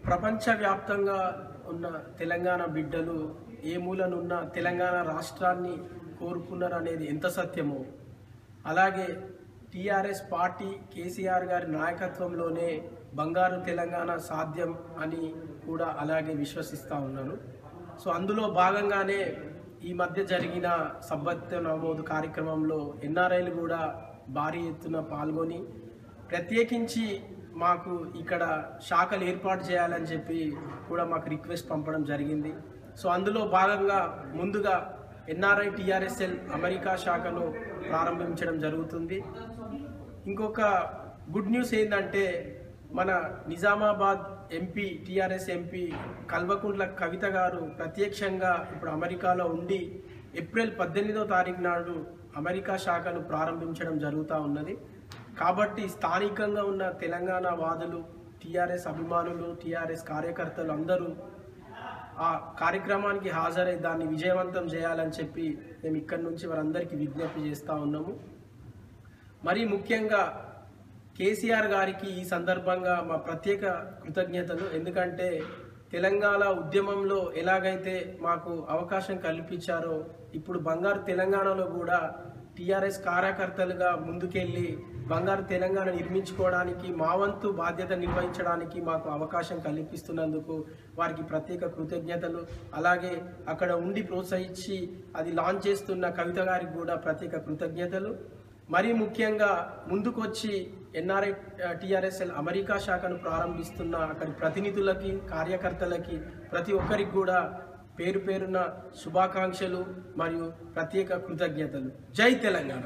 ప్రపంచవ్యాప్తంగా ఉన్న తెలంగాణ బిడ్డలు ఏ మూలనున్న తెలంగాణ రాష్ట్రాన్ని కోరుకున్నారు అనేది ఎంత సత్యమో, అలాగే టీఆర్ఎస్ పార్టీ కేసీఆర్ గారి నాయకత్వంలోనే బంగారు తెలంగాణ సాధ్యం అని కూడా అలాగే విశ్వసిస్తూ ఉన్నాను. సో అందులో భాగంగానే ఈ మధ్య జరిగిన సభ్యత్వ నమోదు కార్యక్రమంలో ఎన్ఆర్ఐలు కూడా భారీ ఎత్తున పాల్గొని ప్రత్యేకించి మాకు ఇక్కడ శాఖలు ఏర్పాటు చేయాలని చెప్పి కూడా మాకు రిక్వెస్ట్ పంపడం జరిగింది. సో అందులో భాగంగా ముందుగా ఎన్ఆర్ఐ టీఆర్ఎస్ఎల్ అమెరికా శాఖను ప్రారంభించడం జరుగుతుంది. ఇంకొక గుడ్ న్యూస్ ఏంటంటే, మన Nizamabad MP TRS MP Kalvakuntla Kavitha గారు ప్రత్యక్షంగా ఇప్పుడు అమెరికాలో ఉండి ఏప్రిల్ 18వ తారీఖు నాడు అమెరికా శాఖను ప్రారంభించడం జరుగుతూ ఉన్నది. కాబట్టి స్థానికంగా ఉన్న తెలంగాణ వాదులు, టీఆర్ఎస్ అభిమానులు, టీఆర్ఎస్ కార్యకర్తలు అందరూ ఆ కార్యక్రమానికి హాజరై దాన్ని విజయవంతం చేయాలని చెప్పి మేము ఇక్కడి నుంచి వారందరికీ విజ్ఞప్తి చేస్తూ ఉన్నాము. మరీ ముఖ్యంగా కేసీఆర్ గారికి ఈ సందర్భంగా మా ప్రత్యేక కృతజ్ఞతలు. ఎందుకంటే తెలంగాణ ఉద్యమంలో ఎలాగైతే మాకు అవకాశం కల్పించారో, ఇప్పుడు బంగారు తెలంగాణలో కూడా టీఆర్ఎస్ కార్యకర్తలుగా ముందుకెళ్ళి బంగారు తెలంగాణ నిర్మించుకోవడానికి మా వంతు బాధ్యత నిర్వహించడానికి మాకు అవకాశం కల్పిస్తున్నందుకు వారికి ప్రత్యేక కృతజ్ఞతలు. అలాగే అక్కడ ఉండి ప్రోత్సహించి అది లాంచ్ చేస్తున్న కవిత గారికి కూడా ప్రత్యేక కృతజ్ఞతలు. మరీ ముఖ్యంగా ముందుకొచ్చి ఎన్ఆర్ఐ టీఆర్ఎస్ఎల్ అమెరికా శాఖను ప్రారంభిస్తున్న అక్కడి ప్రతినిధులకి, కార్యకర్తలకి, ప్రతి ఒక్కరికి కూడా పేరు పేరున శుభాకాంక్షలు మరియు ప్రత్యేక కృతజ్ఞతలు. జై తెలంగాణ.